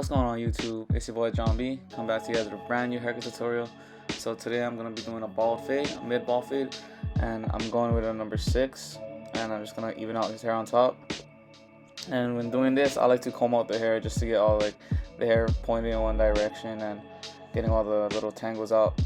What's going on YouTube? It's your boy John B. Come back to you guys with a brand new haircut tutorial. So today I'm going to be doing a bald fade, a mid bald fade, and I'm going with a number 6, and I'm just going to even out his hair on top. And when doing this, I like to comb out the hair just to get all like the hair pointing in one direction and getting all the little tangles out.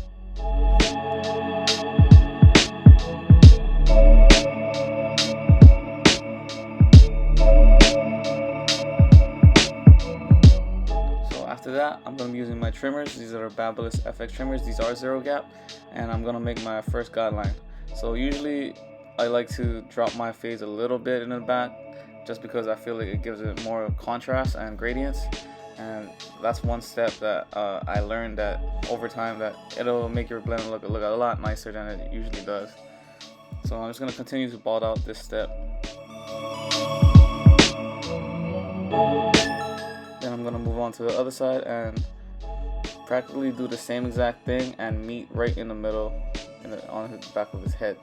After that, I'm going to be using my trimmers. These are Babyliss Fx trimmers. These are 0 gap, and I'm going to make my first guideline. So usually I like to drop my fades a little bit in the back just because I feel like it gives it more contrast and gradients, and that's one step that I learned that over time that it'll make your blend look a lot nicer than it usually does. So I'm just going to continue to bald out this step. Then I'm going to move on to the other side and practically do the same exact thing and meet right in the middle on the back of his head.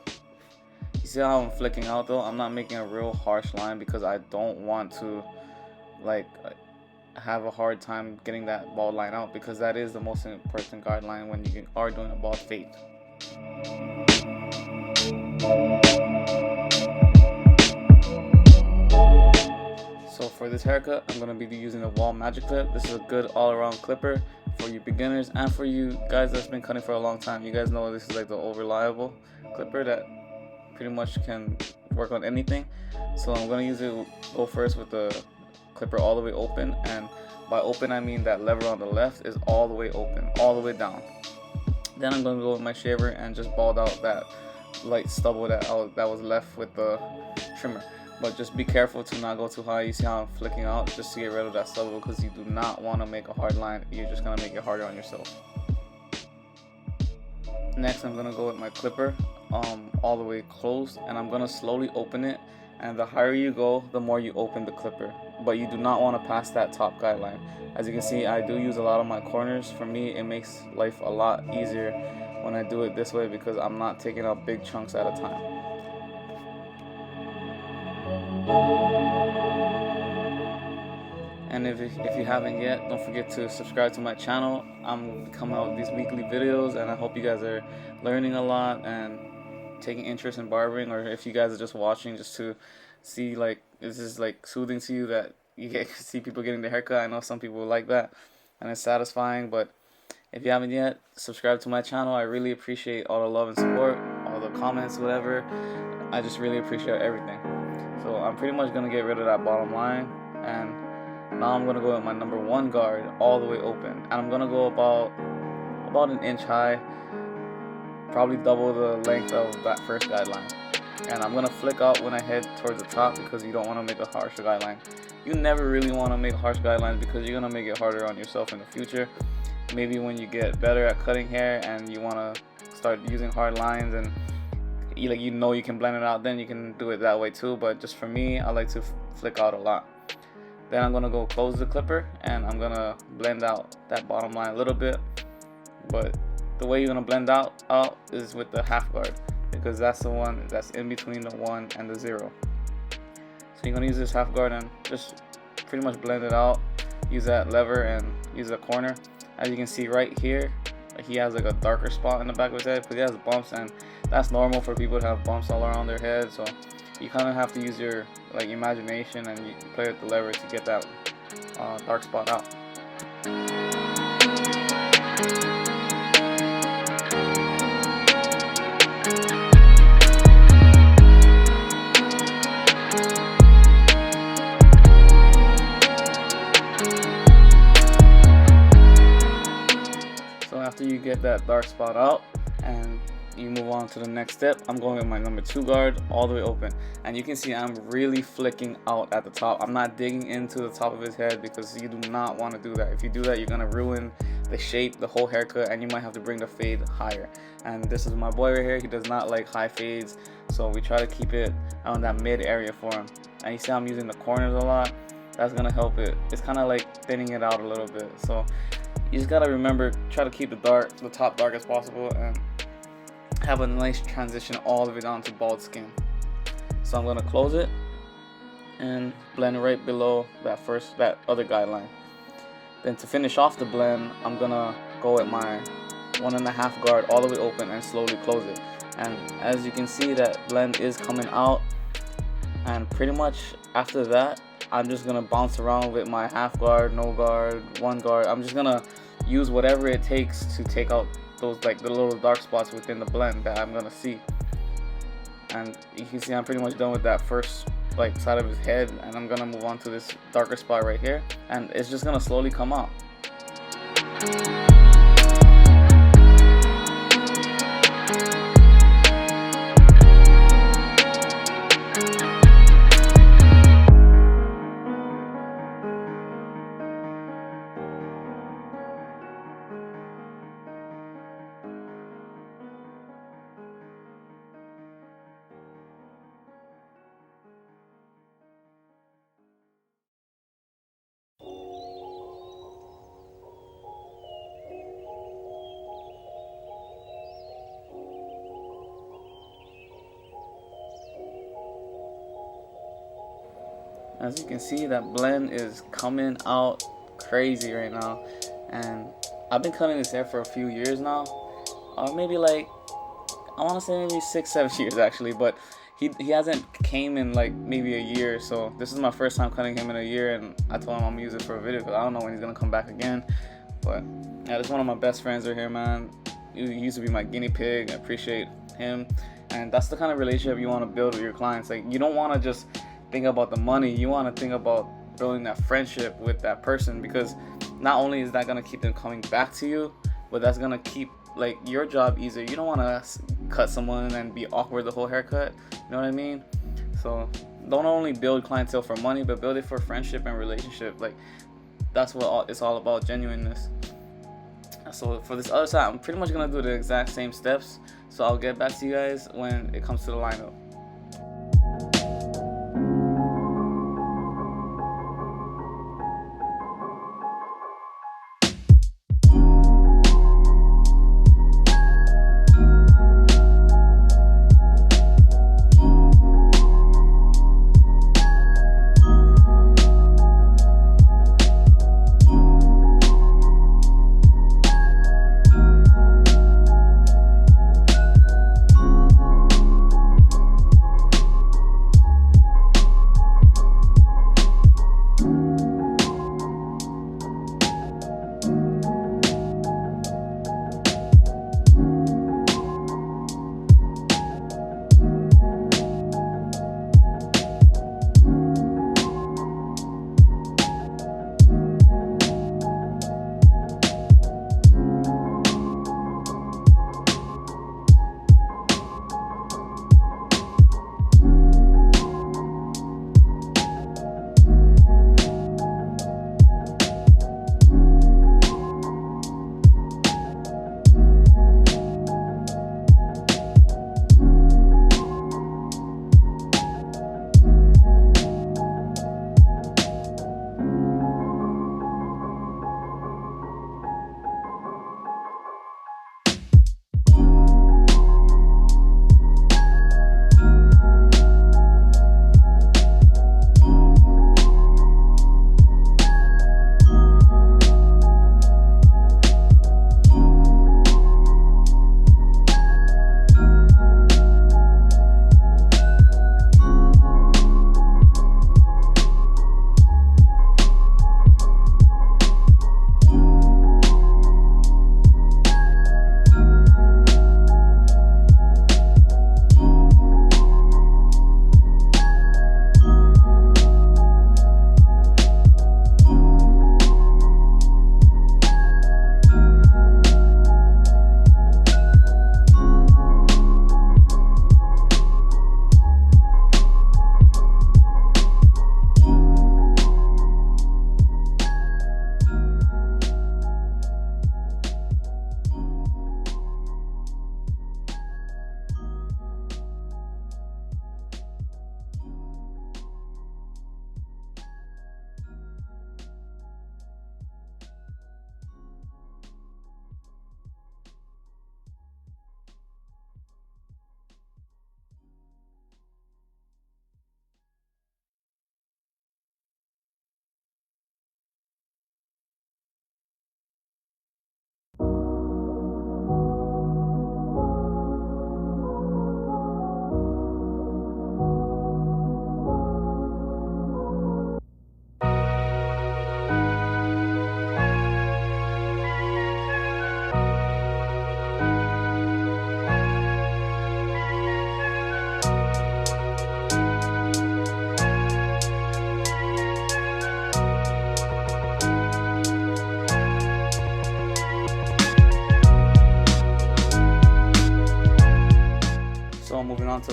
You see how I'm flicking out though? I'm not making a real harsh line because I don't want to like have a hard time getting that bald line out, because that is the most important guideline when you are doing a bald fade. So for this haircut, I'm going to be using the Wahl Magic clip. This is a good all-around clipper for you beginners and for you guys that's been cutting for a long time. You guys know this is like the reliable clipper that pretty much can work on anything. So I'm going to use it, go first with the clipper all the way open, and by open I mean that lever on the left is all the way open, all the way down. Then I'm going to go with my shaver and just bald out that light stubble that was left with the trimmer. But just be careful to not go too high. You see how I'm flicking out just to get rid of that stubble, because you do not want to make a hard line. You're just going to make it harder on yourself. Next, I'm going to go with my clipper all the way closed, and I'm going to slowly open it. And the higher you go, the more you open the clipper. But you do not want to pass that top guideline. As you can see, I do use a lot of my corners. For me, it makes life a lot easier when I do it this way because I'm not taking out big chunks at a time. And if you haven't yet, don't forget to subscribe to my channel. I'm coming out with these weekly videos, and I hope you guys are learning a lot and taking interest in barbering, or if you guys are just watching just to see like this is like soothing to you that you get to see people getting their haircut. I know some people like that and it's satisfying, but if you haven't yet, subscribe to my channel. I really appreciate all the love and support, all the comments, whatever. I just really appreciate everything. So I'm pretty much going to get rid of that bottom line, and now I'm going to go with my number 1 guard all the way open, and I'm going to go about an inch high, probably double the length of that first guideline. And I'm going to flick out when I head towards the top because you don't want to make a harsh guideline. You never really want to make harsh guidelines because you're going to make it harder on yourself in the future. Maybe when you get better at cutting hair and you want to start using hard lines and you know you can blend it out, then you can do it that way too. But just for me, I like to flick out a lot. Then I'm going to go close the clipper and I'm going to blend out that bottom line a little bit. But the way you're going to blend out is with the half guard, because that's the one that's in between the 1 and the 0. So you're going to use this half guard and just pretty much blend it out. Use that lever and use the corner. As you can see right here, he has like a darker spot in the back of his head because he has bumps, and that's normal for people to have bumps all around their head. So you kind of have to use your imagination and you play with the lever to get that dark spot out. After you get that dark spot out and you move on to the next step, I'm going with my number 2 guard all the way open, and you can see I'm really flicking out at the top. I'm not digging into the top of his head because you do not want to do that. If you do that, you're gonna ruin the shape, the whole haircut, and you might have to bring the fade higher. And this is my boy right here. He does not like high fades, so we try to keep it on that mid area for him. And you see I'm using the corners a lot. That's gonna help it. It's kind of like thinning it out a little bit. So you just gotta remember, try to keep the top dark as possible and have a nice transition all the way down to bald skin. So I'm gonna close it and blend right below that other guideline. Then to finish off the blend, I'm gonna go with my 1.5 guard all the way open and slowly close it. And as you can see, that blend is coming out. And pretty much after that, I'm just gonna bounce around with my half guard, no guard, 1 guard. I'm just gonna use whatever it takes to take out those like the little dark spots within the blend that I'm gonna see. And you can see I'm pretty much done with that first like side of his head, and I'm gonna move on to this darker spot right here, and it's just gonna slowly come out. As you can see, that blend is coming out crazy right now, and I've been cutting his hair for a few years now, or maybe like, I want to say maybe 6-7 years actually, but he hasn't came in like maybe a year, so this is my first time cutting him in a year, and I told him I'm gonna use it for a video because I don't know when he's gonna come back again. But yeah, this is one of my best friends right here, man. He used to be my guinea pig. I appreciate him, and that's the kind of relationship you want to build with your clients. Like, you don't want to just think about the money, you want to think about building that friendship with that person, because not only is that going to keep them coming back to you, but that's going to keep like your job easier. You don't want to cut someone and be awkward the whole haircut, you know what I mean? So don't only build clientele for money, but build it for friendship and relationship. Like, that's what it's all about, genuineness. So for this other side, I'm pretty much going to do the exact same steps, so I'll get back to you guys when it comes to the lineup.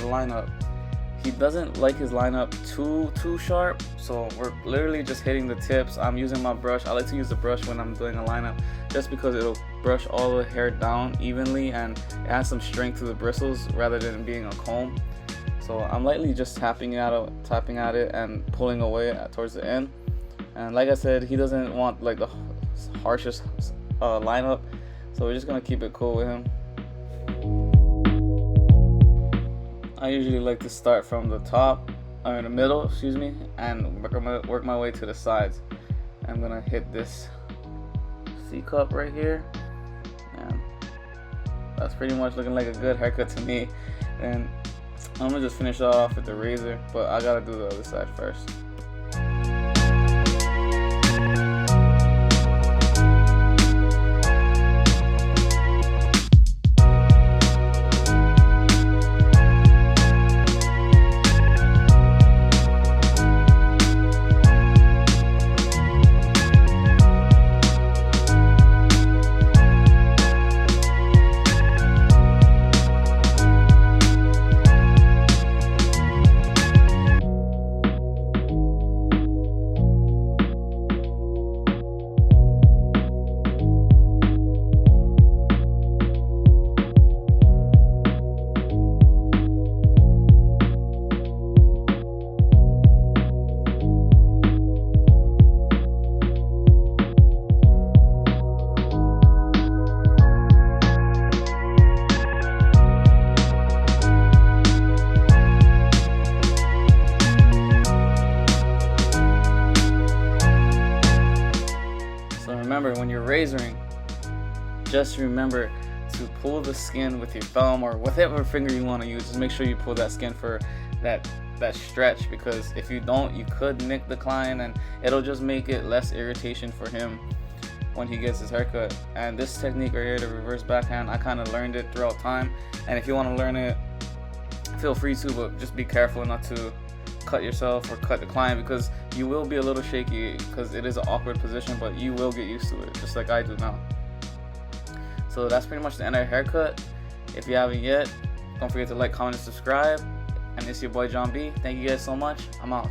lineup. He doesn't like his lineup too sharp, so we're literally just hitting the tips. I'm using my brush. I like to use the brush when I'm doing a lineup just because it'll brush all the hair down evenly and it has some strength to the bristles rather than being a comb. So I'm lightly just tapping at it and pulling away towards the end. And like I said, he doesn't want like the harshest lineup, so we're just gonna keep it cool with him. I usually like to start from the top, or in the middle, excuse me, and work my way to the sides. I'm gonna hit this C cup right here, and that's pretty much looking like a good haircut to me. And I'm gonna just finish off with the razor, but I gotta do the other side first. Remember, when you're razoring, just remember to pull the skin with your thumb or whatever finger you want to use. Just make sure you pull that skin for that stretch, because if you don't, you could nick the client and it'll just make it less irritation for him when he gets his haircut. And this technique right here, the reverse backhand, I kind of learned it throughout time, and if you want to learn it, feel free to, but just be careful not to cut yourself or cut the client, because you will be a little shaky because it is an awkward position, but you will get used to it just like I do now. So that's pretty much the end of the haircut. If you haven't yet, don't forget to like, comment, and subscribe. And it's your boy John B. Thank you guys so much. I'm out.